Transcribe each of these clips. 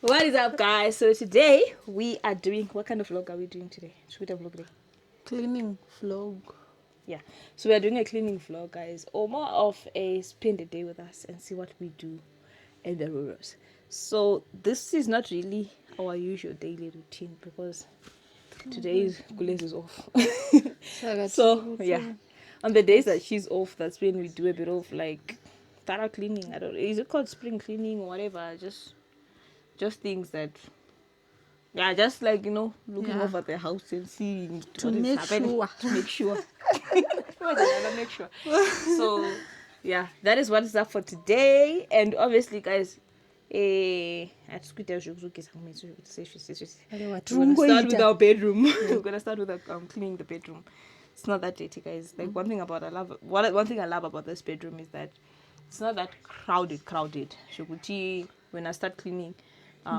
What is up, guys? So today we are doing, what kind of vlog are we doing today? Should we vlog day? Cleaning vlog. Yeah. So we are doing a cleaning vlog, guys, or more of a spend a day with us and see what we do in the rurals. So this is not really our usual daily routine because today's Gules is off. So yeah, on the days that she's off, that's when we do a bit of like thorough cleaning. I don't know, is it called spring cleaning or whatever? Just things that, yeah, just like, looking over the house and seeing what is happening. To make sure. Make sure. So yeah, that is what is up for today. And obviously, guys, we're gonna start with our bedroom. We're gonna start with cleaning the bedroom. It's not that dirty, guys. Like one thing I love about this bedroom is that it's not that crowded. Shukuti, when I start cleaning,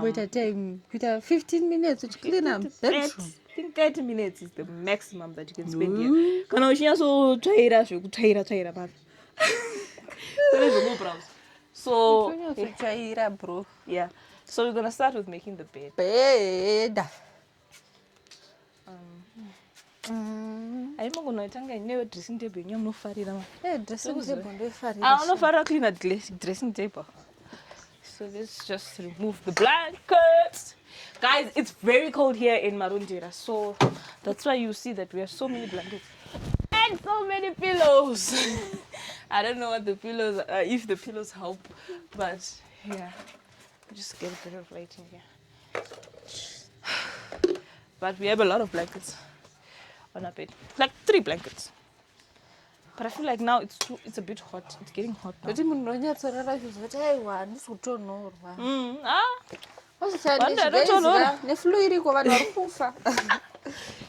Wait a time. With 15 minutes to clean up bedroom. I think 30 minutes is the maximum that you can spend here. Kana ushinya so twaira shukutwaira but. So bro. yeah. So we're gonna start with making the bed. I'm gonna never dressing table. I'm not farira. Dressing table. I'm not farira clean a dressing table. So let's just remove the blankets. Guys, it's very cold here in Marundira, so that's why you see that we have so many blankets and so many pillows. I don't know what the pillows are, if the pillows help, but yeah, just get a bit of light in here. But we have a lot of blankets on our bed, like 3 blankets. But I feel like now it's a bit hot. It's getting hot now.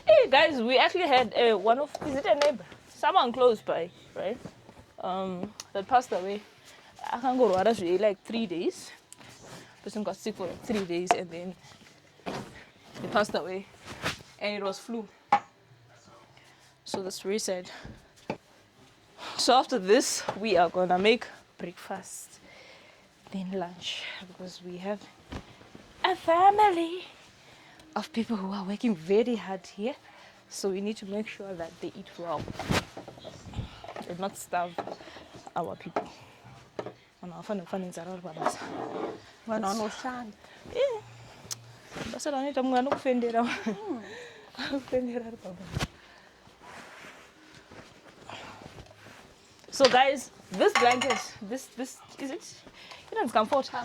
Hey guys, we actually had is it a neighbor? Someone close by, right? That passed away. I can't go to really like 3 days. Person got sick for like 3 days and then he passed away. And it was flu. So that's very sad. So after this, we are gonna make breakfast, then lunch, because we have a family of people who are working very hard here. So we need to make sure that they eat well and not starve our people. So guys, this blanket, this is it? It's comforter.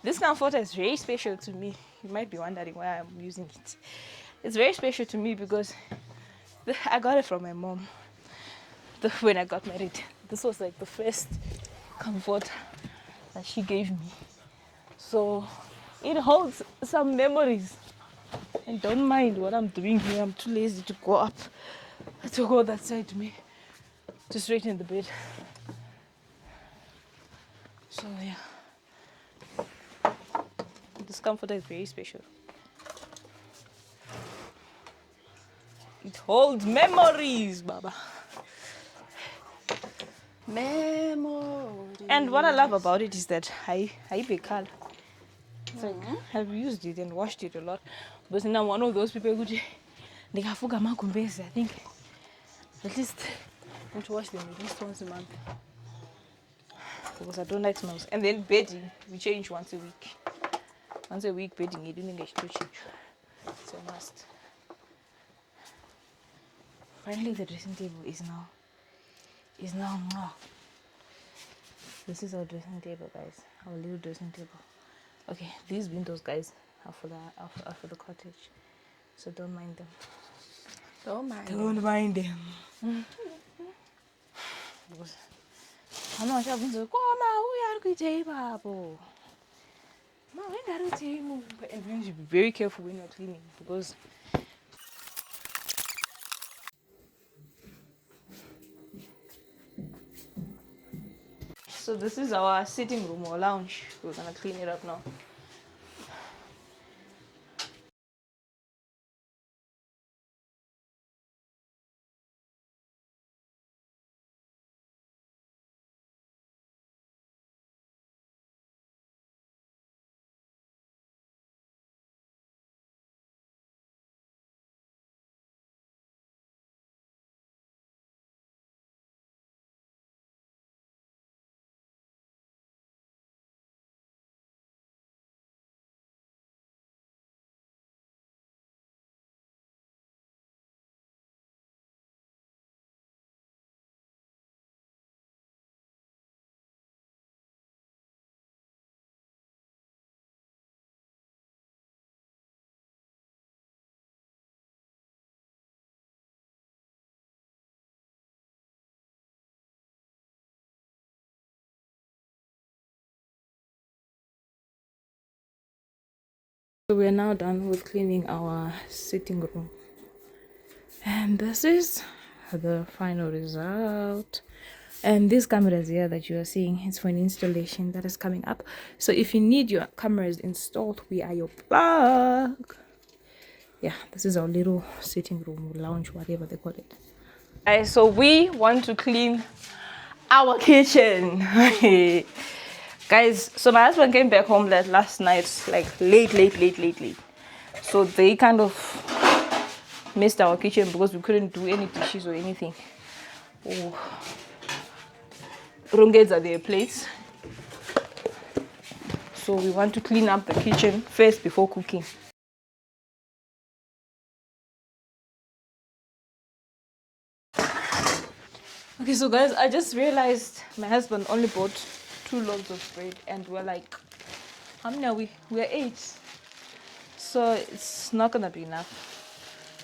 This comforter is very special to me. You might be wondering why I'm using it. It's very special to me because I got it from my mom when I got married. This was like the first comforter that she gave me. So it holds some memories. And don't mind what I'm doing here. I'm too lazy to go up, to go that side to me. Just straight in the bed. So yeah, this comforter is very special. It holds memories, Baba. Memories. And what I love about it is that I be calm. It's like I've used it and washed it a lot, but now I'm one of those people who they have I think at least I need to wash them at least once a month because I don't like smells. And then bedding, we change once a week. Once a week bedding, you don't get to change. It's a must. Finally, the dressing table is now. This is our dressing table, guys. Our little dressing table. Okay, these windows, guys, are for the cottage, so don't mind them. Don't mind them. I'm not sure. And you should be very careful when you're cleaning because. So this is our sitting room or lounge. We're gonna clean it up now. So we're now done with cleaning our sitting room. And this is the final result. And these cameras here that you are seeing is for an installation that is coming up. So if you need your cameras installed, we are your plug. Yeah, this is our little sitting room, lounge, whatever they call it. So we want to clean our kitchen. Guys, so my husband came back home last night, like late. So they kind of missed our kitchen because we couldn't do any dishes or anything. Oh, rungeds are their plates. So we want to clean up the kitchen first before cooking. Okay, so guys, I just realized my husband only bought 2 loaves of bread, and we're like, how many are we? We're 8. So it's not gonna be enough.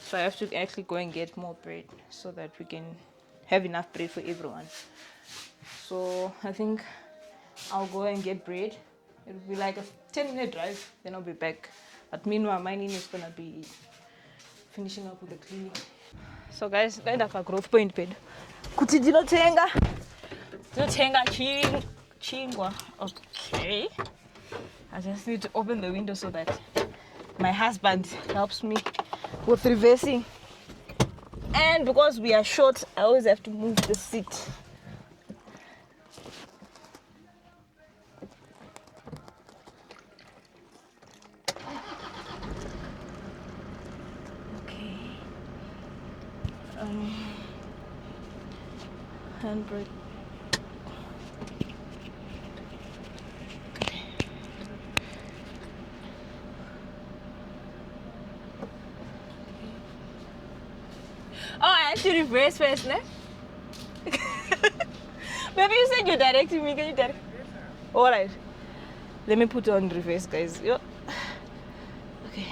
So I have to actually go and get more bread so that we can have enough bread for everyone. So I think I'll go and get bread. It'll be like a 10-minute drive, then I'll be back. But meanwhile, my name is gonna be finishing up with the cleaning. So guys, ndaenda pagrowth point pedu kuti ndinotenga chingwa. Okay, I just need to open the window so that my husband helps me with reversing. And because we are short, I always have to move the seat. Okay. Handbrake. Oh, I have to reverse first, ne? Maybe you said you're directing me. Can you direct? Alright. Let me put on reverse, guys. Yo. Okay.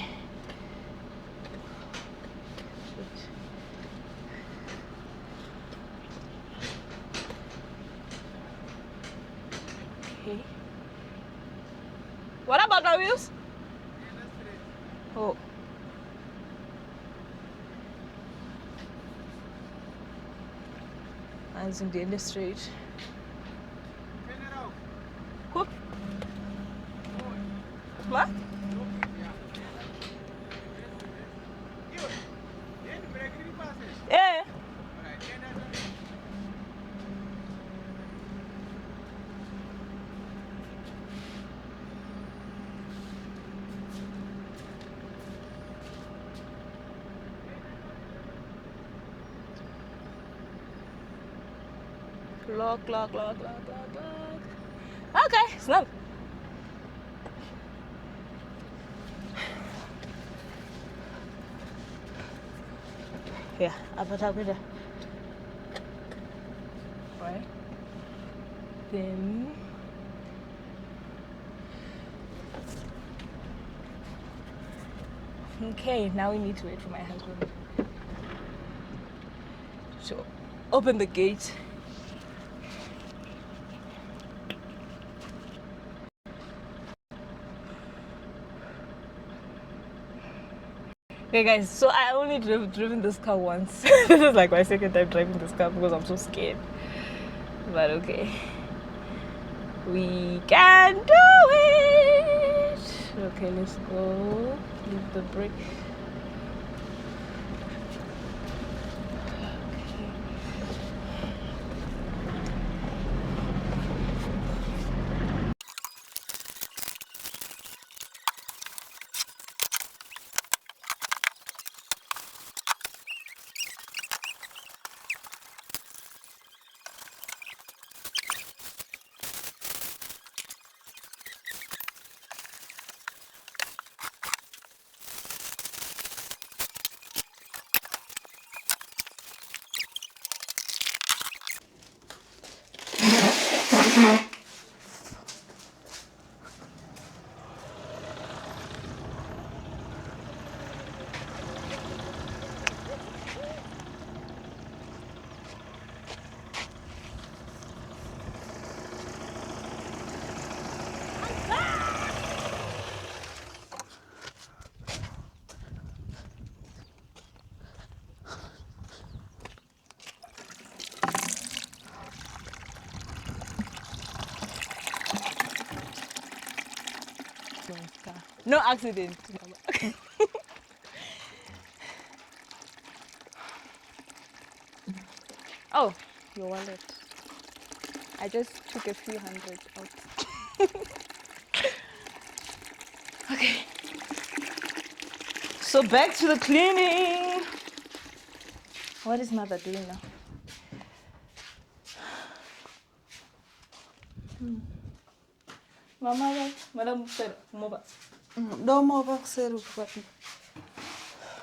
Okay. What about my wheels? Oh. Mine's in the end straight. Whoop. What? Yeah. Lock. Okay, snap. Yeah, apa tak beda. Right. Then okay, now we need to wait for my husband to open the gate. Okay guys, so I only driven this car once. This is like my second time driving this car because I'm so scared. But okay. We can do it! Okay, let's go. Leave the brake. No accident. Oh, your wallet. I just took a few hundred out. Okay. So back to the cleaning. What is mother doing now? Mama, madam said, "Mova." Don't move back, sir.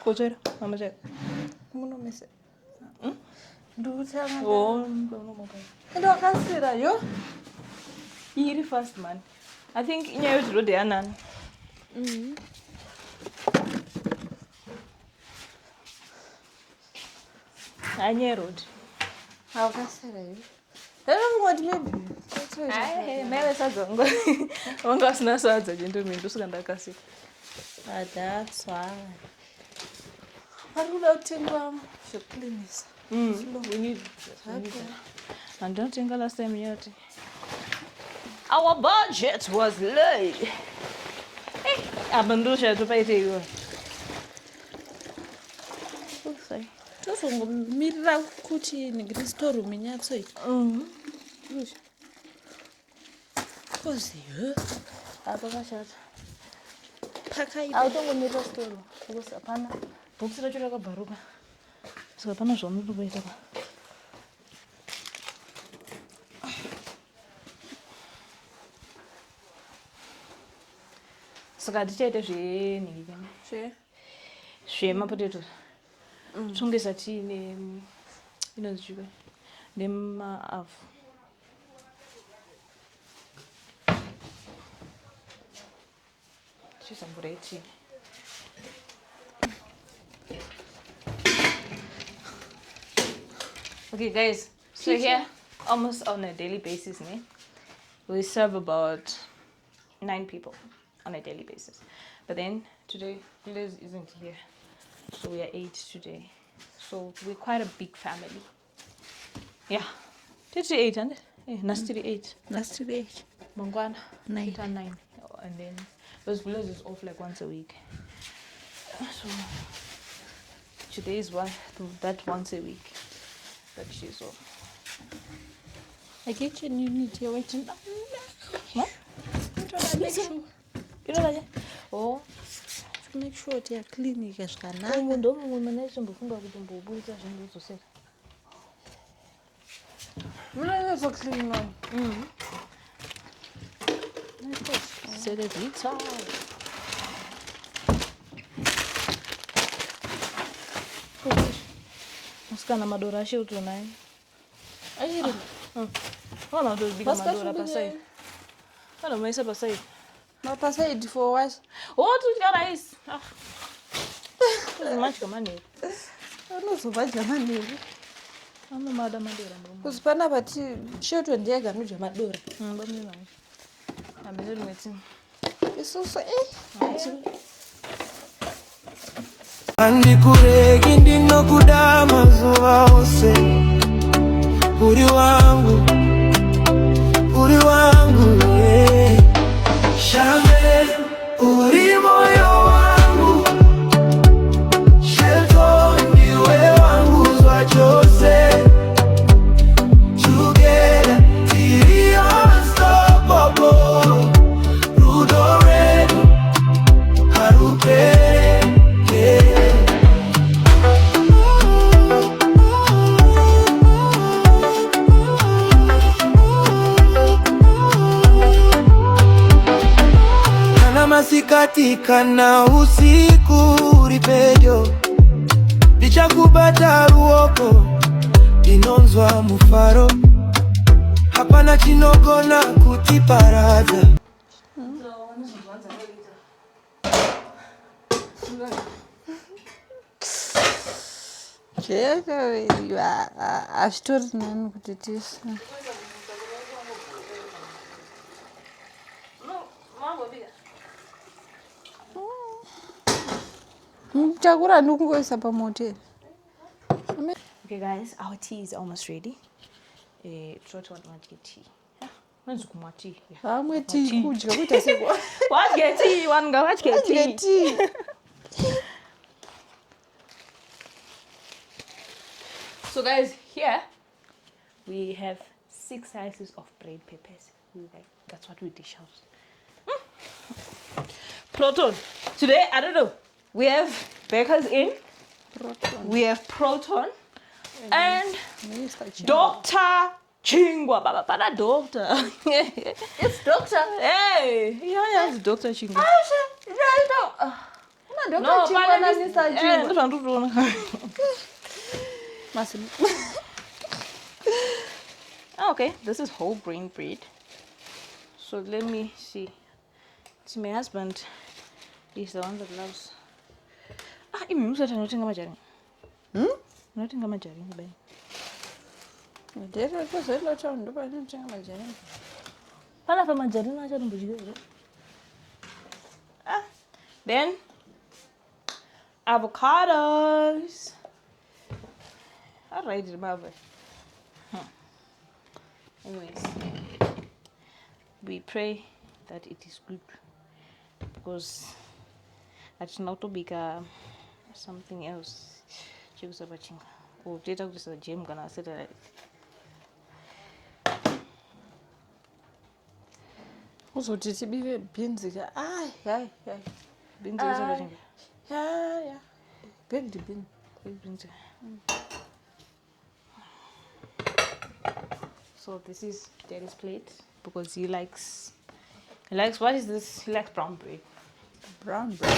Kojera, mama said. Muno mese. Do tell me. Oh, no mobile. And I can say that, yo. Here first, man. I think in your road there, nan. Anye road. How can I say that, yo? I don't want maybe. Ai, mewe sadzongo. Wanga sina sadza jento mimi ndosukandakasi. That's why. I don't know to should clean this. We need and don't think last time yet. Our budget was low. Hey, abandusha to pay you. Oh, sorry. That's what mirror kuti in store room in yatso. Cause you Abakashat. pakai. Autongo mirror store. Because apana box rachura kabharuka. So apana zvamuno kuita pa. Saka tichaita zvenhiki kana zvemapotato tongesa tiine inonzi chiiko nemaavhu tichiisa mvura yetii. Okay guys, so here almost on a daily basis we serve about 9 people on a daily basis, but then today Liz isn't here, so we are 8 today, so we're quite a big family. Yeah, today 8 and nastiri 8 Last today. mangwana 9. 8 and 9, and then because Liz is off like once a week, so today is that once a week that she's off. I get your unit here waiting. What? Make sure. You know that? Oh, Make sure they are clean. You ndo mumwe manese mbofunga kuti mboburitsa zvinhu zvozosera. can for clean one. Serevita. Musikana madora ashiuto naye. Ayiri. Wana kutobika Basika madora tubile. pasai. Wana maisa pasai. My passage for what? Oh, tudya rice. Ah. Kuzimachi kamani. Anozobadya manheru. Anomada madora mbomo. Kuzipana pati sheto ndiega nodya madora. Mbamira. Abele rumeti. Isusu Andikuregi ndinokuda mazuva ose. Uri wangu Shame, uri moyo wangu. Shelto ndiwe wangu zwa chose. Together, we are unstoppable. Rudo red, harupe. Masikatika na usiku ripejo lichakubata ruoko linonzwa mufaro hapana chinogona kutiparaza. azvitori nani kuti tisa. Chakura ndikungoisa pamoto. Okay guys, our tea is almost ready. Try to want tea. When's kumati? Hamwe tea kudya kuita seko. What get tea? One go, what get tea? Tea. So guys, here we have 6 slices of bread peppers. That's what we dish out. Proton. Today, I don't know. We have Baker's Inn. We have Proton. And Dr. Chingwa. Baba, doctor. It's doctor. Hey, yeah, it's Dr. Chingwa. No, Dr. Chingwa na Mr. Chingwa. Okay, this is whole grain bread. So let me see. See, my husband is the one that loves. Even you said I'm not majaring. Not majaring, babe. Dere ko sai lo chon do ba nim chinga majaring. Pala fa majaring na chon bujigo. Then avocados. All right, remember. Anyways, we pray that it is good because it's not to be something else. Oh, data is a gym gonna say that. Also, did you be beans again? Ay. Beans is a Yeah. Big bean. beans. So this is Daddy's plate because he likes what is this? He likes brown bread. Brown bread.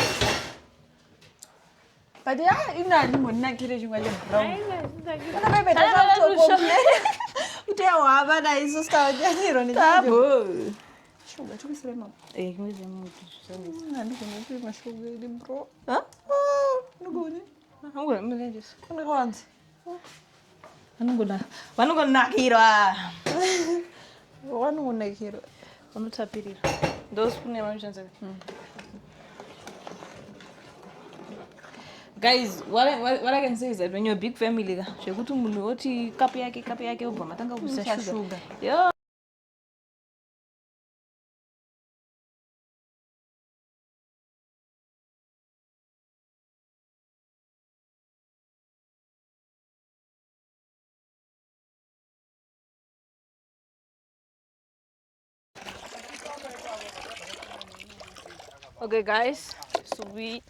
But yeah, you know, I'm not kidding you. Brown. Sugar, tu bisa lemon. Nanti kena sugar di bro. Hah? Nunggu ni. I'm gonna just. Kena kawan. I'm gonna knock it off. One will make it. I'm not happy. Those who never mentioned it. Guys, what I can say is that when you're a big family, you go to Munuoti, kapiake, over Matanga with sugar. Yeah. Okay, guys, so we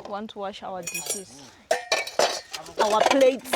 want to wash our dishes, our plates.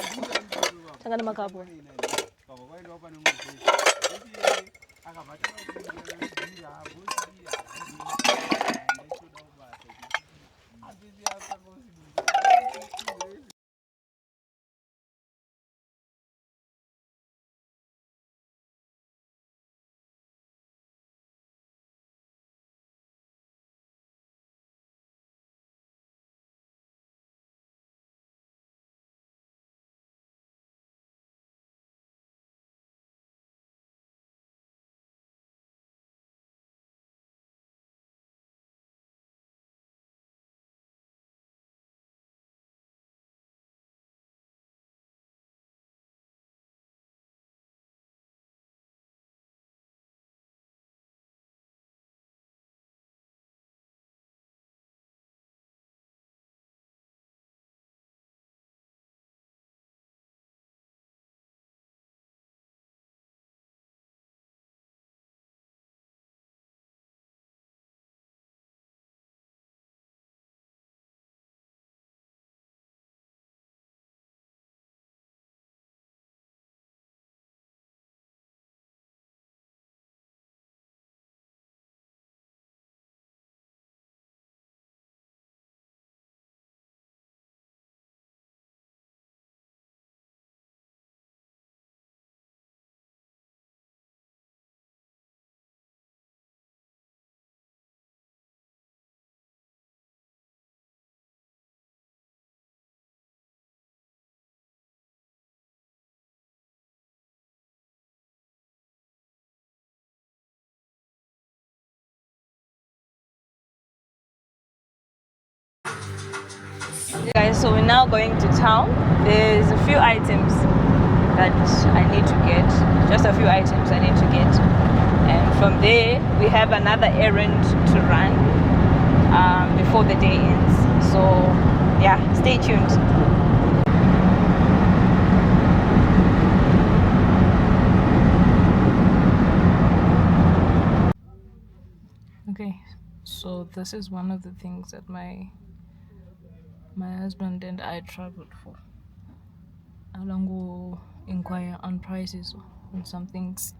Guys, so we're now going to town. There's a few items that I need to get. Just a few items I need to get. from there we have another errand to run before the day ends. So yeah, stay tuned. Okay, so this is one of the things that my husband and I traveled for. Along will inquire on prices on some things.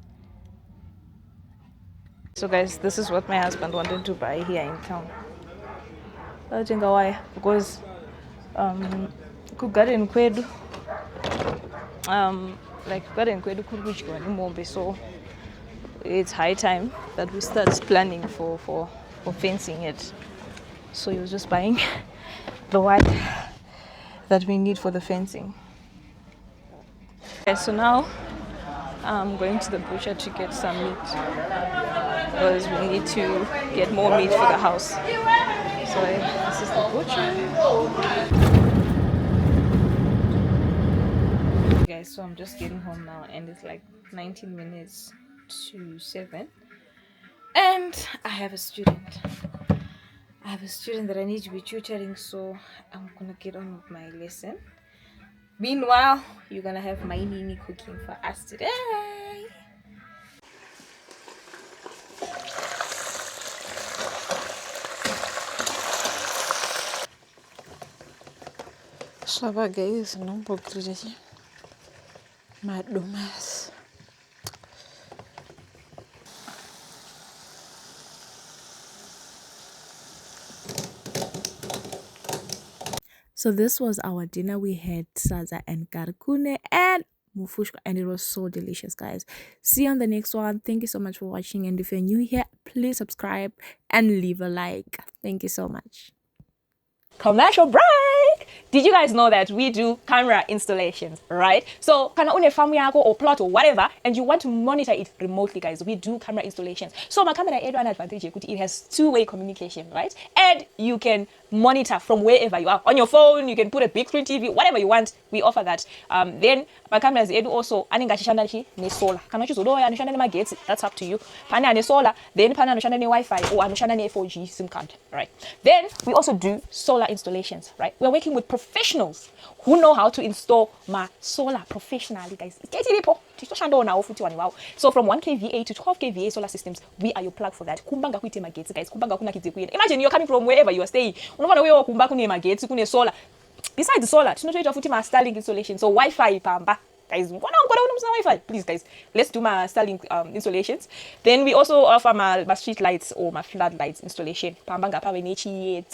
So guys, this is what my husband wanted to buy here in town. I think why? Because garden kwedu garden kwedu kuri kudyiwa nemombe, so it's high time that we start planning for fencing it. So he was just buying the wire that we need for the fencing. Okay, so now I'm going to the butcher to get some meat because we need to get more meat for the house. So this is the butcher. Guys, so I'm just getting home now and it's like 19 minutes to 7 and I have a student that I need to be tutoring, so I'm gonna get on with my lesson. Meanwhile, you're gonna have my Nini cooking for us today. Saba guys, não vou acreditar. Madumas. So this was our dinner. We had saza and karkune and mufushka, and it was so delicious, guys. See you on the next one. Thank you so much for watching, and if you're new here, please subscribe and leave a like. Thank you so much. Commercial break. Did you guys know that we do camera installations, right? So kana une farm yako or plot or whatever and you want to monitor it remotely, guys, we do camera installations. So my camera had one advantage, it has two-way communication, right? And you can monitor from wherever you are. On your phone, you can put a big screen TV, whatever you want, we offer that. Then my cameras edu also aningashishanda chi ne solar. Kana chizodo ya anoshanda ne magetsi, that's up to you. Pana ne solar, then pana anoshanda ne Wi-Fi or anoshanda ne 4G SIM card, right? Then we also do solar installations, right? We're working with professionals who know how to install my solar professionally, guys. So from 1 kVA to 12 kVA solar systems, we are your plug for that. Kumbanga kuite magetsi, guys. Kumbanga kuna kidze. Imagine you're coming from wherever you are staying. Unaona wewe kumba kune magetsi, kune solar. Besides the solar, tunotoita futi ma Starlink installation. So Wi-Fi pamba. Guys, Wi-Fi. Please, guys, let's do my Starlink installations. Then we also offer my street lights or my floodlights installation. Pambanga pa wenechi.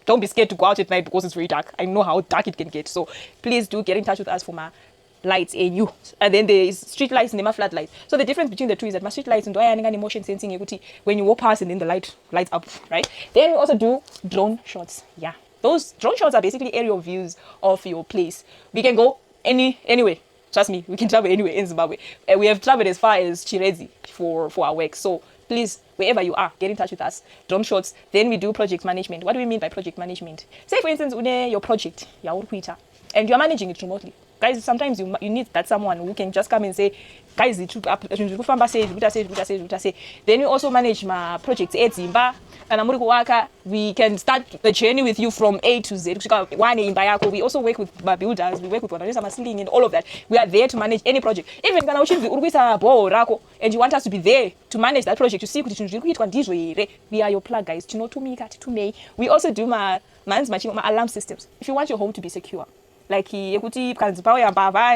Don't be scared to go out at night because it's very dark. I know how dark it can get. So please do get in touch with us for my lights and then there's street lights and my floodlights. So the difference between the two is that my street lights and motion sensing when you walk past and then the light lights up, right? Then we also do drone shots. Yeah, those drone shots are basically aerial views of your place. We can go anywhere. Trust me, we can travel anywhere in Zimbabwe. We have traveled as far as Chirezi for our work. So please, wherever you are, get in touch with us. Drone shots. Then we do project management. What do we mean by project management? Say, for instance, your project, and you're managing it remotely. Guys, sometimes you need that someone who can just come and say, guys, then you also manage my projects at Zimba. And we can start the journey with you from A to Z. We also work with builders, we work with and all of that. We are there to manage any project. Even and you want us to be there to manage that project, to see we are your plug, guys. We also do my alarm systems. If you want your home to be secure, like and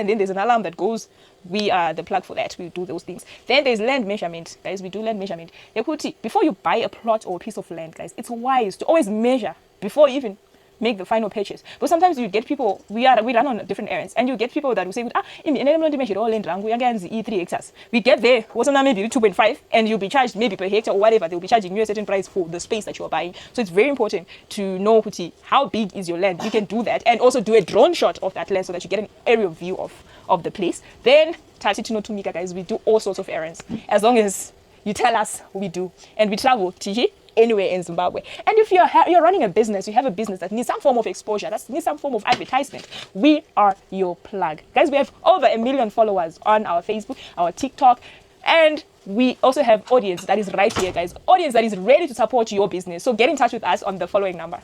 then there's an alarm that goes, we are the plug for that. We do those things. Then there's land measurement, guys. We do land measurement. Before you buy a plot or a piece of land, guys, it's wise to always measure before you even make the final purchase. But sometimes you get people, we run on different errands, and you get people that will say, we get there, what's maybe 2.5, and you'll be charged maybe per hectare or whatever. They'll be charging you a certain price for the space that you're buying. So it's very important to know how big is your land. You can do that and also do a drone shot of that land so that you get an aerial view of the place. Then guys, we do all sorts of errands as long as you tell us, we do, and we travel anywhere in Zimbabwe. And if you're running a business, you have a business that needs some form of exposure, that needs some form of advertisement, we are your plug, guys. We have over 1 million followers on our Facebook, our TikTok, and we also have audience that is right here, guys. Audience that is ready to support your business. So get in touch with us on the following number.